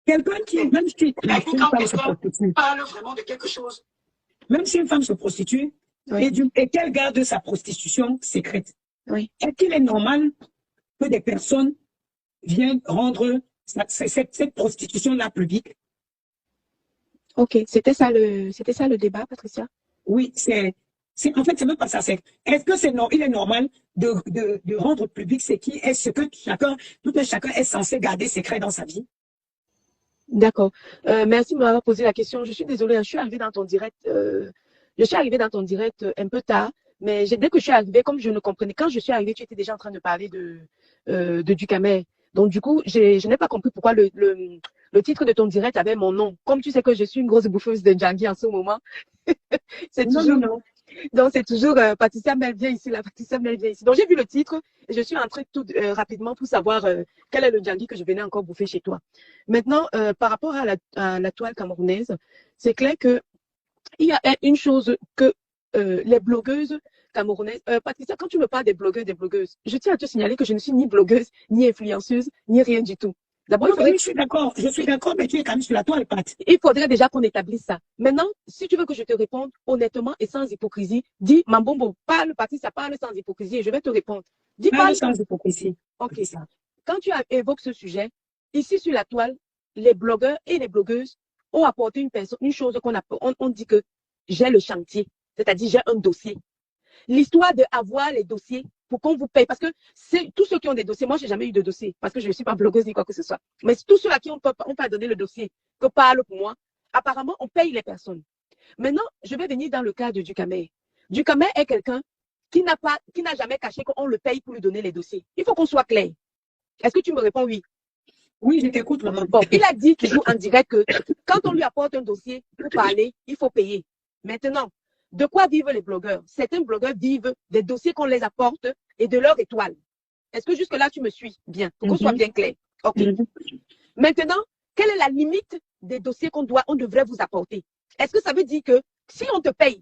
Quelqu'un qui, même si une Quand femme se quelqu'un prostitue, parle vraiment de quelque chose, même si une femme se prostitue, Oui. et qu'elle garde sa prostitution secrète, Oui. est-ce qu'il est normal que des personnes viennent rendre cette prostitution-là publique? Ok, c'était ça le débat, Patricia? Oui, en fait, c'est même pas ça. Est-ce que il est normal de rendre public ce que tout un chacun est censé garder secret dans sa vie? D'accord. Merci de m'avoir posé la question. Je suis désolée, je suis arrivée dans ton direct. Un peu tard, mais dès que je suis arrivée, comme je ne comprenais, quand je suis arrivée, tu étais déjà en train de parler de Ducamer. Donc du coup, je n'ai pas compris pourquoi le titre de ton direct avait mon nom. Comme tu sais que je suis une grosse bouffeuse de Djangui en ce moment, c'est toujours. Non. Donc, c'est toujours Patricia Mel vient ici, la Patricia Mel vient ici. Donc, j'ai vu le titre et je suis entrée tout rapidement pour savoir quel est le Djangui que je venais encore bouffer chez toi. Maintenant, par rapport à la toile camerounaise, c'est clair que il y a une chose que les blogueuses camerounaises, Patricia, quand tu me parles des blogueurs, des blogueuses, je tiens à te signaler que je ne suis ni blogueuse, ni influenceuse, ni rien du tout. D'abord, Oui, je suis d'accord, mais tu es quand même sur la toile, Pat. Il faudrait déjà qu'on établisse ça. Maintenant, si tu veux que je te réponde honnêtement et sans hypocrisie, dis, Mambombo, parle, Patricia, parle sans hypocrisie et je vais te répondre. Dis, parle sans hypocrisie. Ok. Quand tu évoques ce sujet, ici sur la toile, les blogueurs et les blogueuses ont apporté une chose on dit que j'ai le chantier, c'est-à-dire j'ai un dossier. L'histoire d'avoir les dossiers pour qu'on vous paye, parce que c'est tous ceux qui ont des dossiers, moi j'ai jamais eu de dossier, parce que je ne suis pas blogueuse ni quoi que ce soit, mais tous ceux à qui on peut donner le dossier, que parle pour moi, apparemment on paye les personnes. Maintenant, je vais venir dans le cas de Ducamer. Ducamer est quelqu'un qui n'a jamais caché qu'on le paye pour lui donner les dossiers. Il faut qu'on soit clair. Est-ce que tu me réponds oui? Oui, je t'écoute, maman. Bon, il a dit toujours en direct que quand on lui apporte un dossier pour parler, il faut payer. Maintenant, de quoi vivent les blogueurs? Certains blogueurs vivent des dossiers qu'on les apporte et de leur étoile. Est-ce que jusque-là, tu me suis bien? Pour qu'on soit bien clair. OK. Maintenant, quelle est la limite des dossiers on devrait vous apporter? Est-ce que ça veut dire que si on te paye,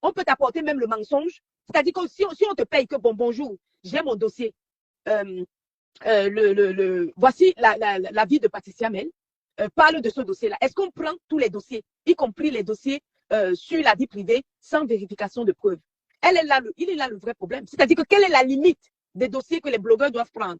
on peut t'apporter même le mensonge? C'est-à-dire que si on te paye que bonjour, j'ai mon dossier. Voici la vie de Patricia Mel. Parle de ce dossier-là. Est-ce qu'on prend tous les dossiers, y compris les dossiers sur la vie privée, sans vérification de preuves? Il est là le vrai problème. C'est-à-dire que quelle est la limite des dossiers que les blogueurs doivent prendre?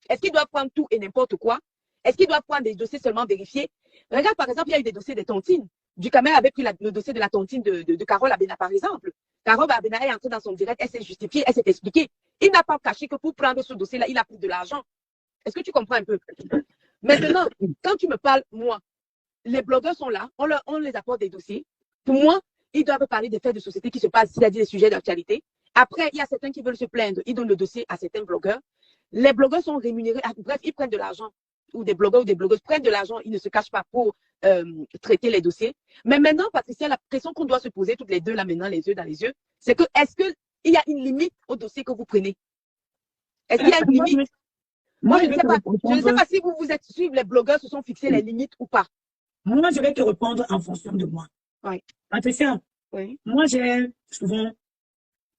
Est-ce qu'ils doivent prendre tout et n'importe quoi? Est-ce qu'ils doivent prendre des dossiers seulement vérifiés? Regarde, par exemple, il y a eu des dossiers de tontines. Ducamer avait pris le dossier de la tontine de Carole Abena, par exemple. Carole Abena est entrée dans son direct, elle s'est justifiée, elle s'est expliquée. Il n'a pas caché que pour prendre ce dossier-là, il a pris de l'argent. Est-ce que tu comprends un peu? Maintenant, quand tu me parles, moi, les blogueurs sont là, on les apporte des dossiers. Pour moi, ils doivent parler des faits de société qui se passent, c'est-à-dire des sujets d'actualité. Après, il y a certains qui veulent se plaindre, ils donnent le dossier à certains blogueurs. Les blogueurs sont rémunérés, bref, ils prennent de l'argent. Ou des blogueurs ou des blogueuses prennent de l'argent, ils ne se cachent pas pour traiter les dossiers. Mais maintenant, Patricia, la question qu'on doit se poser toutes les deux, là maintenant, les yeux dans les yeux, c'est que est-ce qu'il y a une limite au dossier que vous prenez? Est-ce qu'il y a une limite? Moi, je ne sais pas si vous êtes suivre, les blogueurs se sont fixés les limites ou pas. Moi, je vais te répondre en fonction de moi. Oui. Patricia, oui. Moi, j'ai souvent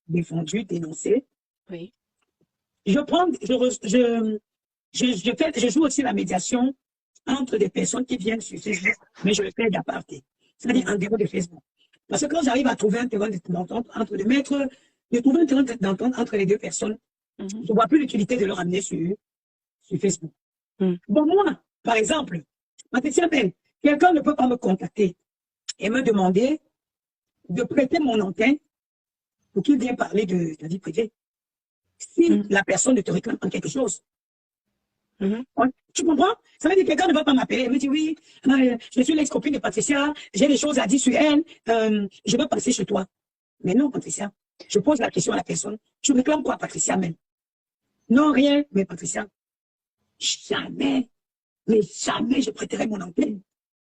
défendu, dénoncé. Oui. Je joue aussi la médiation entre des personnes qui viennent sur Facebook, mais je le fais d'aparté, c'est-à-dire en dehors de Facebook. Parce que quand j'arrive à trouver un terrain d'entente entre entre les deux personnes, je ne vois plus l'utilité de leur amener sur Facebook. Bon, moi, par exemple, Patricia Mel, quelqu'un ne peut pas me contacter et me demander de prêter mon antenne pour qu'il vienne parler de la vie privée. Si la personne ne te réclame en quelque chose. Tu comprends? Ça veut dire que quelqu'un ne va pas m'appeler et me dire oui, je suis l'ex-copine de Patricia, j'ai des choses à dire sur elle, je vais passer chez toi. Mais non, Patricia. Je pose la question à la personne. Tu réclames quoi, Patricia même? Non, rien, mais Patricia, jamais je prêterai mon antenne.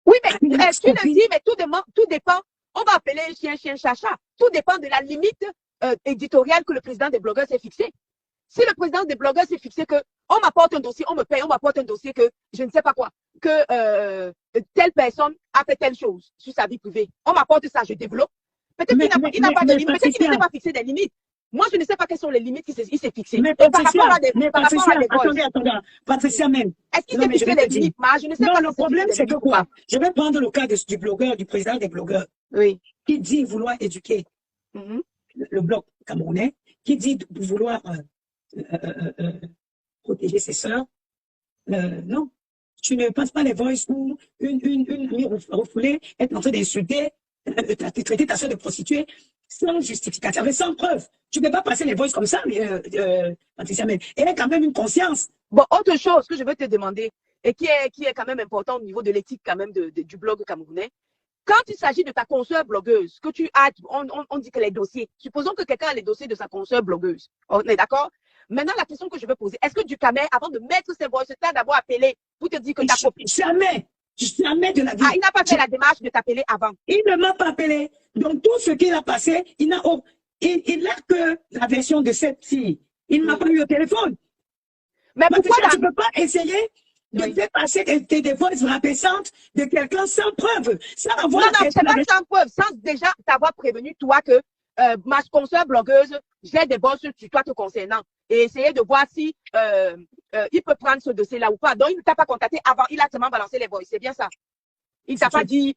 Oui, mais tu le dis, mais tout dépend. On va appeler chien, chacha. Tout dépend de la limite éditoriale que le président des blogueurs s'est fixé. Si le président des blogueurs s'est fixé que on m'apporte un dossier, on me paye, on m'apporte un dossier que je ne sais pas quoi, que telle personne a fait telle chose sur sa vie privée, on m'apporte ça, je développe. Peut-être qu'il n'a pas de limite, peut-être qu'il ne s'est pas fixé des limites. Moi, je ne sais pas quelles sont les limites qu'il s'est fixées. Mais par rapport à attendez, Patricia même. Est-ce qu'il s'est fixé les limites, moi? Je ne sais non, pas. Le problème, c'est que quoi? Je vais prendre le cas du blogueur, du président des blogueurs. Oui. Qui dit vouloir éduquer le bloc camerounais, qui dit vouloir protéger ses sœurs. Non. Tu ne passes pas les voices où une refoulée est en train d'insulter, traiter ta soeur de prostituée sans justificatif, sans preuve. Tu ne peux pas passer les voices comme ça, Patricia, mais elle a quand même une conscience. Bon, autre chose que je veux te demander, et qui est quand même important au niveau de l'éthique quand même du blog camerounais, quand il s'agit de ta consoeur blogueuse, que tu as, on dit que les dossiers, supposons que quelqu'un a les dossiers de sa consoeur blogueuse, on est d'accord? Maintenant, la question que je veux poser, est-ce que Ducamer, avant de mettre ses voix, c'est d'abord appelé pour te dire que ta copine... Jamais de la vie. Ah, il n'a pas fait la démarche de t'appeler avant. Il ne m'a pas appelé. Donc, tout ce qu'il a passé, il n'a que la version de cette fille. Il ne m'a pas eu au téléphone. Mais pourquoi tu ne peux pas essayer de faire passer des voix rabaissantes de quelqu'un sans preuve, sans avoir... Non, c'est pas sans preuve, sans déjà t'avoir prévenu, toi, que ma consoeur blogueuse, j'ai des voix sur toi te concernant. Et essayer de voir si il peut prendre ce dossier-là ou pas. Donc, il ne t'a pas contacté avant, il a seulement balancé les voix. C'est bien ça. Il ne t'a pas dit...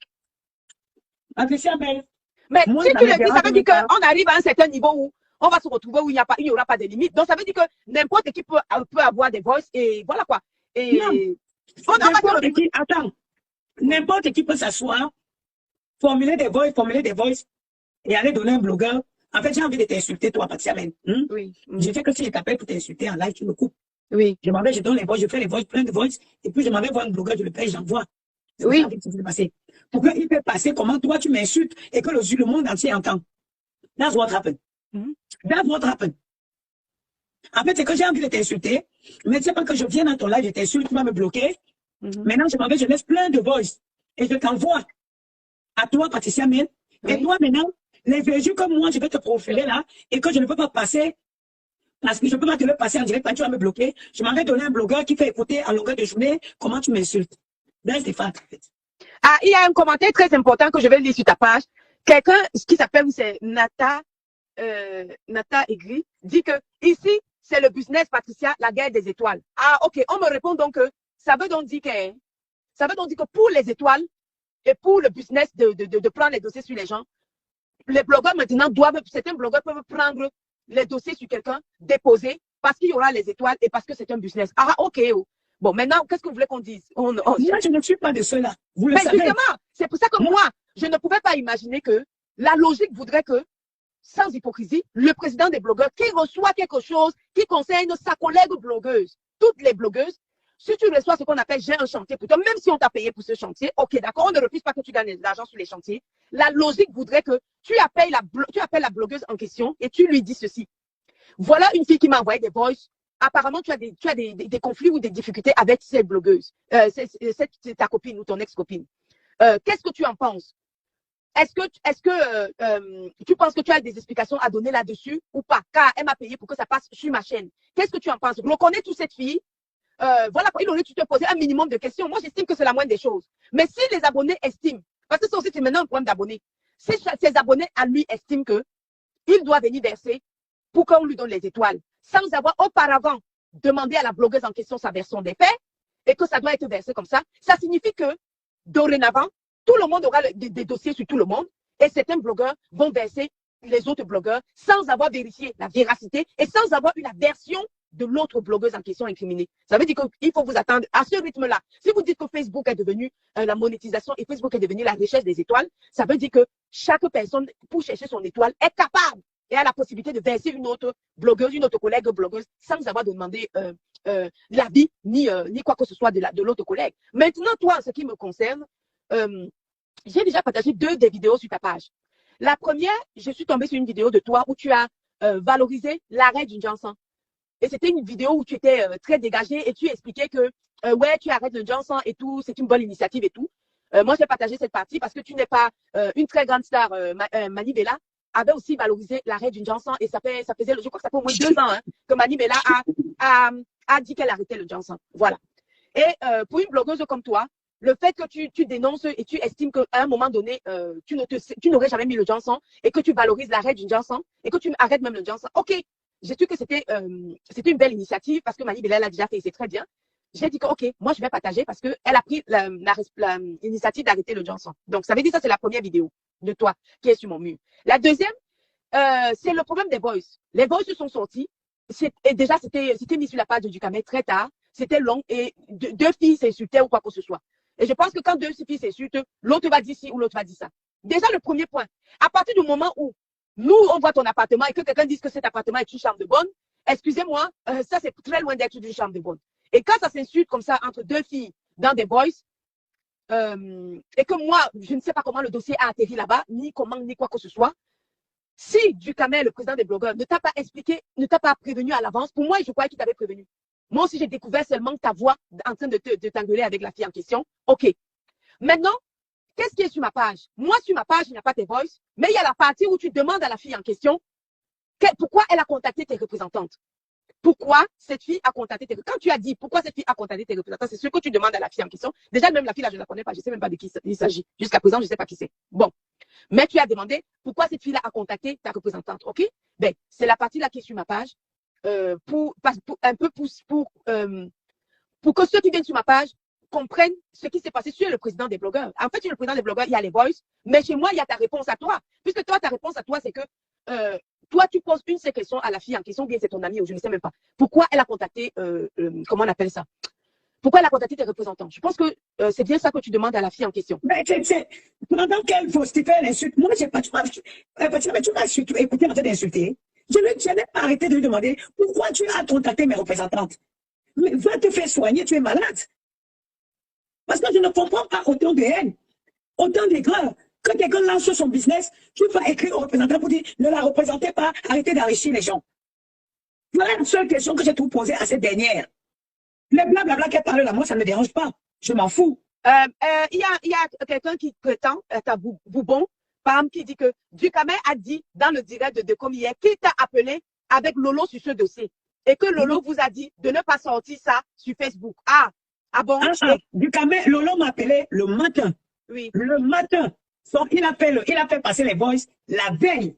Mais moi, si tu le dis, ça veut dire qu'on arrive à un certain niveau où on va se retrouver où il n'y aura pas de limite. Donc, ça veut dire que n'importe qui peut avoir des voix et voilà quoi. Et attends, n'importe qui peut s'asseoir, formuler des voix et aller donner un blogueur. En fait, j'ai envie de t'insulter, toi, Patricia Men. Oui. Je fais que si je t'appelle pour t'insulter en live, tu me coupes. Oui. Je donne les voix, je fais les voix, plein de voix, et puis je m'en vais voir un blogueur, je le paye, j'envoie. Oui. Pour qu'il peut passer comment toi tu m'insultes et que le monde entier entend. That's what happened. That's what happened. En fait, c'est que j'ai envie de t'insulter, mais c'est pas que je viens dans ton live, je t'insulte, tu vas me bloquer. Maintenant, je laisse plein de voice et je t'envoie à toi, Patricia Men. Et toi, maintenant, les verjus comme moi, je vais te profiler là et que je ne peux pas passer parce que je ne peux pas te le passer en direct quand tu vas me bloquer. Je m'en vais donner un blogueur qui fait écouter à longueur de journée comment tu m'insultes. That's the fact, en fait. Ah, il y a un commentaire très important que je vais lire sur ta page. Quelqu'un qui s'appelle, c'est Nata Aigri, dit que ici, c'est le business, Patricia, la guerre des étoiles. Ah, ok. On me répond donc que ça veut donc dire que pour les étoiles et pour le business de prendre les dossiers sur les gens, les blogueurs maintenant certains blogueurs peuvent prendre les dossiers sur quelqu'un, déposer, parce qu'il y aura les étoiles et parce que c'est un business. Ah, ok. Bon, maintenant, qu'est-ce que vous voulez qu'on dise? Moi, je ne suis pas de cela. Vous le mais savez. Justement, c'est pour ça que moi, je ne pouvais pas imaginer que la logique voudrait que, sans hypocrisie, le président des blogueurs qui reçoit quelque chose qui concerne sa collègue blogueuse, toutes les blogueuses, si tu reçois ce qu'on appelle j'ai un chantier pour toi, même si on t'a payé pour ce chantier, ok, d'accord, on ne refuse pas que tu gagnes de l'argent sur les chantiers. La logique voudrait que tu appelles la blogueuse en question et tu lui dis ceci. Voilà une fille qui m'a envoyé des voices. Apparemment, tu as des conflits ou des difficultés avec cette blogueuse, c'est ta copine ou ton ex-copine. Qu'est-ce que tu en penses? Est-ce que tu penses que tu as des explications à donner là-dessus ou pas? Car elle m'a payé pour que ça passe sur ma chaîne. Qu'est-ce que tu en penses? Reconnais toute cette fille. Voilà, il aurait dû te poser un minimum de questions. Moi, j'estime que c'est la moindre des choses. Mais si les abonnés estiment, parce que c'est aussi maintenant un problème d'abonnés, si ses abonnés à lui estiment qu'il doit venir verser pour qu'on lui donne les étoiles, sans avoir auparavant demandé à la blogueuse en question sa version des faits, et que ça doit être versé comme ça signifie que, dorénavant, tout le monde aura des dossiers sur tout le monde, et certains blogueurs vont verser les autres blogueurs sans avoir vérifié la véracité et sans avoir eu la version de l'autre blogueuse en question incriminée. Ça veut dire qu'il faut vous attendre à ce rythme-là. Si vous dites que Facebook est devenu la monétisation et Facebook est devenu la recherche des étoiles, ça veut dire que chaque personne, pour chercher son étoile, est capable et a la possibilité de verser une autre blogueuse, une autre collègue blogueuse, sans avoir demandé l'avis ni quoi que ce soit de l'autre collègue. Maintenant, toi, en ce qui me concerne, j'ai déjà partagé des vidéos sur ta page. La première, je suis tombée sur une vidéo de toi où tu as valorisé l'arrêt d'une Johnson. Et c'était une vidéo où tu étais très dégagée et tu expliquais que ouais, tu arrêtes le Johnson et tout, c'est une bonne initiative et tout. Moi, j'ai partagé cette partie parce que tu n'es pas une très grande star. Mani Bella avait aussi valorisé l'arrêt d'une Johnson et ça faisait, je crois que ça fait au moins 2 ans que Mani Bella a dit qu'elle arrêtait le Johnson. Voilà. Et pour une blogueuse comme toi, le fait que tu dénonces et tu estimes qu'à un moment donné, tu n'aurais jamais mis le Johnson et que tu valorises l'arrêt du Johnson et que tu arrêtes même le Johnson. OK, j'ai trouvé que c'était une belle initiative parce que Mali Belel l'a déjà fait et c'est très bien. J'ai dit que, OK, moi, je vais partager parce qu'elle a pris l'initiative d'arrêter le Johnson. Donc, ça veut dire que ça, c'est la première vidéo de toi qui est sur mon mur. La deuxième, c'est le problème des boys. Les boys se sont sortis. Et déjà, c'était mis sur la page du Ducamel très tard. C'était long et deux filles s'insultaient ou quoi que ce soit. Et je pense que quand deux filles s'insultent, l'autre va dire ci ou l'autre va dire ça. Déjà, le premier point, à partir du moment où nous, on voit ton appartement et que quelqu'un dise que cet appartement est une chambre de bonne, excusez-moi, ça, c'est très loin d'être une chambre de bonne. Et quand ça s'insulte comme ça entre deux filles dans des boys, et que moi, je ne sais pas comment le dossier a atterri là-bas, ni comment, ni quoi que ce soit, si Ducamel, le président des blogueurs, ne t'a pas expliqué, ne t'a pas prévenu à l'avance, pour moi, je croyais qu'il t'avait prévenu. Moi aussi, j'ai découvert seulement ta voix en train de t'engueuler avec la fille en question. OK. Maintenant, qu'est-ce qui est sur ma page? Moi, sur ma page, il n'y a pas tes voices, mais il y a la partie où tu demandes à la fille en question pourquoi elle a contacté tes représentantes. Pourquoi cette fille a contacté tes représentantes. Quand tu as dit pourquoi cette fille a contacté tes représentantes, c'est ce que tu demandes à la fille en question. Déjà, même la fille là, je ne la connais pas, je ne sais même pas de qui il s'agit. Jusqu'à présent, je ne sais pas qui c'est. Bon. Mais tu as demandé pourquoi cette fille-là a contacté ta représentante. OK? Ben, c'est la partie là qui est sur ma page. Pour que ceux qui viennent sur ma page comprennent ce qui s'est passé sur le président des blogueurs. En fait, sur le président des blogueurs, il y a les voices, mais chez moi, il y a ta réponse à toi. Puisque toi, ta réponse à toi, c'est que toi, tu poses une seule question à la fille en question, bien c'est ton amie ou je ne sais même pas. Pourquoi elle a contacté, comment on appelle ça? Pourquoi elle a contacté tes représentants? Je pense que c'est bien ça que tu demandes à la fille en question. Mais pendant qu'elle justifie l'insulte, moi, j'ai pas, tu m'as écouté en train d'insulter. Je n'ai pas arrêté de lui demander pourquoi tu as contacté mes représentantes. Mais va te faire soigner, tu es malade. Parce que je ne comprends pas autant de haine, autant d'aigreur. Quand quelqu'un lance son business, tu vas écrire au représentant pour dire ne la représentez pas, arrêtez d'enrichir les gens. Voilà la seule question que j'ai tout posée à cette dernière. Le blablabla qu'elle parle là, moi, ça ne me dérange pas. Je m'en fous. Il y a quelqu'un qui prétend être à Boubon, par exemple, qui dit que Ducamel a dit dans le direct de comme hier qu'il t'a appelé avec Lolo sur ce dossier. Et que Lolo vous a dit de ne pas sortir ça sur Facebook. Ah bon? Ducamel, Lolo m'a appelé le matin. Oui. Le matin. Il a fait passer les voices la veille.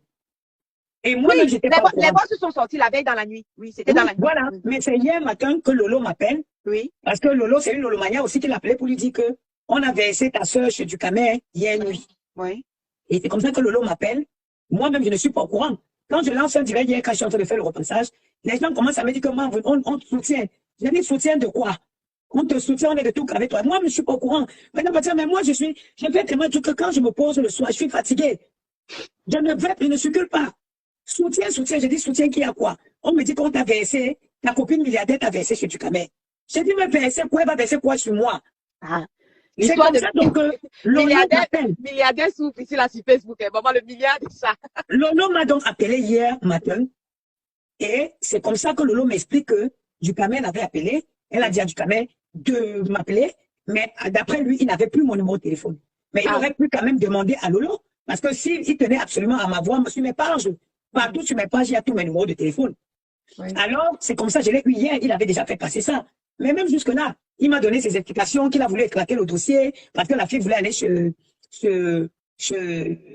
Et moi, oui, j'étais pas les voix se sont sorties la veille dans la nuit. Oui, c'était dans la nuit. Voilà, mais c'est hier matin que Lolo m'appelle. Oui. Parce que Lolo, c'est une Lolomania aussi qui l'appelait pour lui dire que on a versé ta soeur chez Ducamel hier nuit. Oui. Et c'est comme ça que Lolo m'appelle. Moi-même, je ne suis pas au courant. Quand je lance un direct hier, quand je suis en train de faire le repassage, les gens commencent à me dire que moi, on te soutient. Je dis, soutien de quoi? On te soutient, on est de tout avec toi. Moi, je ne suis pas au courant. Maintenant, mais moi, je fais tellement de trucs que quand je me pose le soir, je suis fatigué. Je ne circule pas. Soutien, j'ai dit soutien qui a quoi? On me dit qu'on t'a versé, ta copine milliardaire t'a versé chez Ducamel. J'ai dit, mais verser quoi? Elle va verser quoi sur moi? Ah. C'est comme ça, donc, milliardaire souffre ici, là, sur Facebook. Maman, le milliard, c'est ça. Lolo m'a donc appelé hier matin. Et c'est comme ça que Lolo m'explique que Ducamel avait appelé. Elle a dit à Ducamel de m'appeler. Mais d'après lui, il n'avait plus mon numéro de téléphone. Mais il aurait pu quand même demander à Lolo. Parce que s'il tenait absolument à ma voix, sur mes pages, partout sur mes pages, il y a tous mes numéros de téléphone. Oui. Alors, c'est comme ça, je l'ai eu hier, il avait déjà fait passer ça. Mais même jusque-là, il m'a donné ses explications qu'il a voulu éclater le dossier parce que la fille voulait aller chez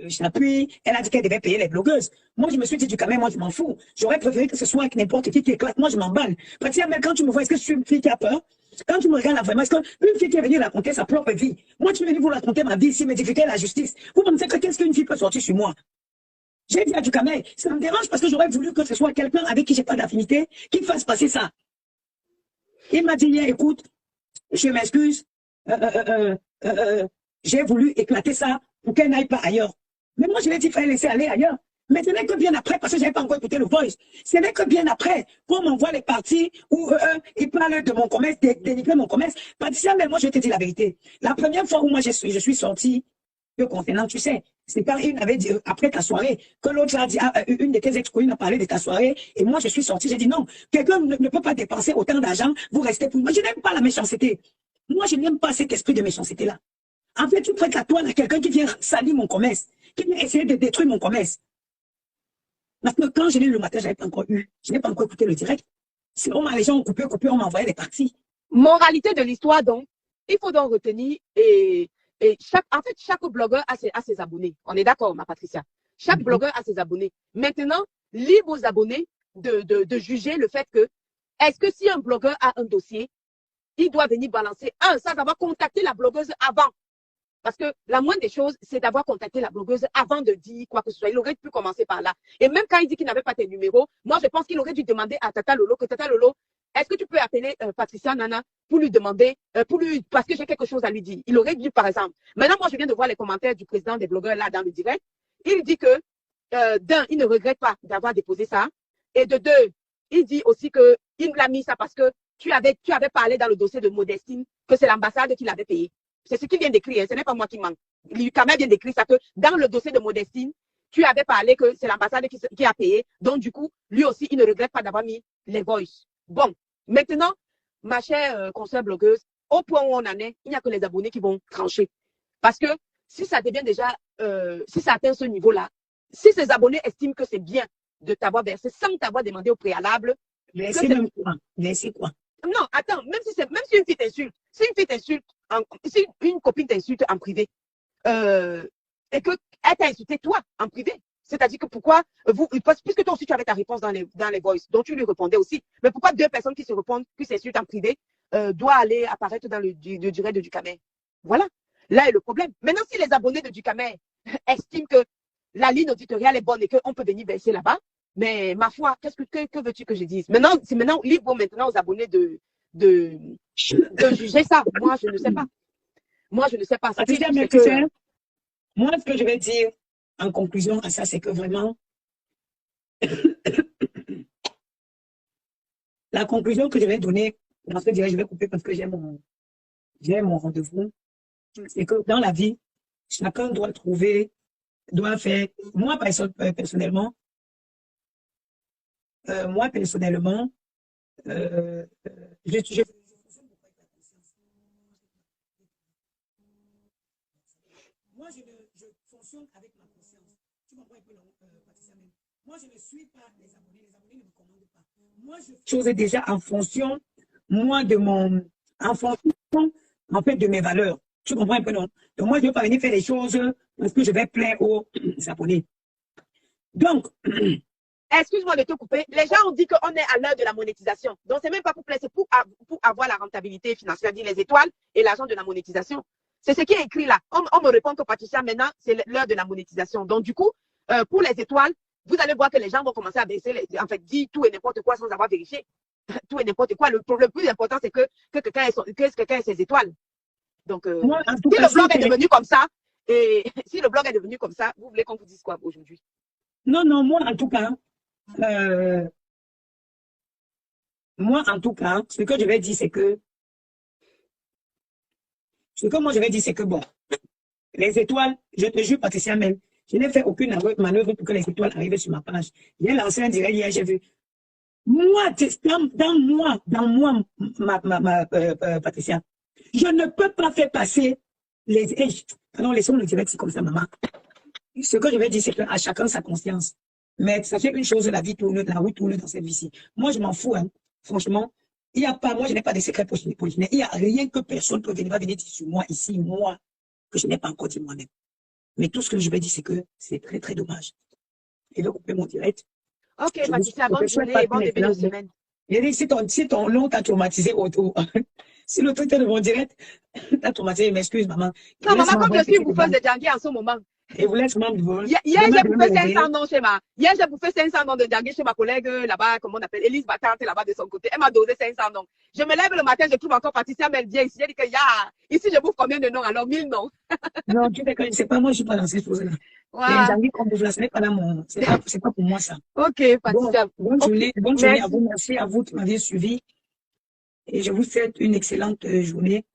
Chapuis. Elle a dit qu'elle devait payer les blogueuses. Moi, je me suis dit, Ducamel, moi, je m'en fous. J'aurais préféré que ce soit avec n'importe qui éclate. Moi, je m'emballe. Parce que même quand tu me vois, est-ce que je suis une fille qui a peur? Quand tu me regardes là, vraiment, est-ce qu'une fille qui est venue raconter sa propre vie, moi, tu es venue vous raconter ma vie ici, me difficulter la justice. Vous pensez que qu'est-ce qu'une fille peut sortir sur moi? J'ai dit à Ducamel, ça me dérange parce que j'aurais voulu que ce soit quelqu'un avec qui j'ai pas d'affinité qui fasse passer ça. Il m'a dit hier, écoute, je m'excuse, j'ai voulu éclater ça pour qu'elle n'aille pas ailleurs. Mais moi, je l'ai dit, il fallait laisser aller ailleurs. Mais ce n'est que bien après, parce que je n'avais pas encore écouté le voice, ce n'est que bien après qu'on m'envoie les parties où ils parlent de mon commerce, dénigrer mon commerce. Patricia, mais moi, je te dis la vérité. La première fois où moi, je suis sortie, concernant, tu sais, c'est quand il avait dit, après ta soirée, que l'autre a dit, une de tes ex-copines a parlé de ta soirée, et moi je suis sortie, j'ai dit non, quelqu'un ne peut pas dépenser autant d'argent, vous restez pour moi. Je n'aime pas la méchanceté. Moi, je n'aime pas cet esprit de méchanceté-là. En fait, tu prêtes la toile à quelqu'un qui vient salir mon commerce, qui vient essayer de détruire mon commerce. Parce que quand je l'ai eu le matin, je n'avais pas encore eu, je n'ai pas encore écouté le direct. Sinon, les gens ont coupé, on m'a envoyé des parties. Moralité de l'histoire, donc, il faut donc retenir en fait, chaque blogueur a ses abonnés. On est d'accord, ma Patricia? Chaque blogueur a ses abonnés. Maintenant, libre aux abonnés de juger le fait que, est-ce que si un blogueur a un dossier, il doit venir balancer sans avoir contacté la blogueuse avant. Parce que la moindre des choses, c'est d'avoir contacté la blogueuse avant de dire quoi que ce soit. Il aurait pu commencer par là. Et même quand il dit qu'il n'avait pas tes numéros, moi, je pense qu'il aurait dû demander à Tata Lolo que Tata Lolo, est-ce que tu peux appeler Patricia Nana pour lui demander, parce que j'ai quelque chose à lui dire. Il aurait dû, par exemple. Maintenant, moi, je viens de voir les commentaires du président des blogueurs là dans le direct. Il dit que, d'un, il ne regrette pas d'avoir déposé ça. Et de deux, il dit aussi qu'il l'a mis ça parce que tu avais parlé dans le dossier de Modestine que c'est l'ambassade qui l'avait payé. C'est ce qu'il vient d'écrire, hein. Ce n'est pas moi qui manque. L'UQAMA vient d'écrire ça, que dans le dossier de Modestine, tu avais parlé que c'est l'ambassade qui a payé. Donc, du coup, lui aussi, il ne regrette pas d'avoir mis les voices. Bon, maintenant, ma chère consoeur blogueuse, au point où on en est, il n'y a que les abonnés qui vont trancher. Parce que si ça devient déjà, si ça atteint ce niveau-là, si ces abonnés estiment que c'est bien de t'avoir versé sans t'avoir demandé au préalable. Mais c'est même quoi? Mais c'est quoi? Non, attends, même si une fille t'insulte, si une copine t'insulte en privé, et qu'elle t'a insulté toi en privé, c'est-à-dire que pourquoi puisque toi aussi tu avais ta réponse dans les voices, dont tu lui répondais aussi, mais pourquoi deux personnes qui se répondent, qui s'insultent en privé, doivent aller apparaître dans le direct de Ducamer? Voilà, là est le problème. Maintenant, si les abonnés de Ducamer estiment que la ligne auditoriale est bonne et qu'on peut venir verser là-bas, mais ma foi, que veux-tu que je dise? Maintenant, c'est libre maintenant aux abonnés de juger ça. Moi, je ne sais pas. Moi, je ne sais pas. Moi, ce que je vais dire en conclusion à ça, c'est que vraiment, la conclusion que je vais donner, dans ce direct, je vais couper parce que j'ai mon rendez-vous, c'est que dans la vie, chacun doit faire, moi personnellement, moi, je fonctionne avec ma conscience. Tu comprends un peu, Patricia? Moi, je ne suis pas les abonnés ne me commandent pas. Moi, je chose déjà en fonction, en fait, de mes valeurs. Tu comprends un peu, non? Donc, moi, je ne veux pas venir faire des choses parce que je vais plaire aux abonnés. Donc, excuse-moi de te couper. Les gens ont dit qu'on est à l'heure de la monétisation. Donc, c'est même pas pour plaire, c'est pour avoir la rentabilité financière, dit les étoiles et l'argent de la monétisation. C'est ce qui est écrit là. On me répond que Patricia, maintenant, c'est l'heure de la monétisation. Donc, du coup, pour les étoiles, vous allez voir que les gens vont commencer à baisser, en fait, dire tout et n'importe quoi sans avoir vérifié. Tout et n'importe quoi. Le plus important, c'est que quelqu'un ait ses étoiles. Donc, moi, si le blog est devenu comme ça, et si le blog est devenu comme ça, vous voulez qu'on vous dise quoi aujourd'hui? Non, moi, en tout cas, ce que je vais dire, c'est que bon, les étoiles, je te jure, Patricia, même, je n'ai fait aucune manœuvre pour que les étoiles arrivent sur ma page. J'ai lancé un direct hier, j'ai vu. Moi, dans moi, Patricia, je ne peux pas faire passer pardon, laissons le direct, c'est comme ça, maman. Ce que je vais dire, c'est qu'à chacun sa conscience. Mais ça fait une chose, la roue tourne dans cette vie-ci. Moi, je m'en fous, hein. Franchement, moi, je n'ai pas de secret pour il n'y a rien que personne peut venir dire sur moi, ici, moi, que je n'ai pas encore dit moi-même. Mais tout ce que je vais dire, c'est que c'est très, très dommage. Et donc, couper mon direct. Ok, Patricia, bonne journée et bon début de semaine. J'ai dit, si ton long t'a traumatisé si le truc de mon direct t'a traumatisé, m'excuse, maman. Non, maman, comme je suis bouffeuse de Djangui en ce moment. Et vous laisse même vol. Hier, j'ai bouffé 500 noms chez j'ai bouffé 500 noms de Djangui chez ma collègue là-bas, comment on appelle, Élise Batante là-bas de son côté. Elle m'a dosé 500 noms. Je me lève le matin, je trouve encore Patricia Melvien ici. J'ai dit que ici, je bouffe combien de noms? Alors, 1000 noms. Non, tu sais que je sais pas, moi, je suis pas dans ces choses-là. Les Djangui qu'on bouffe là, ce n'est pas dans mon, c'est pas pour moi, ça. Ok, Patricia. Bonne journée à vous. Merci à vous qui m'avez suivi. Et je vous souhaite une excellente journée.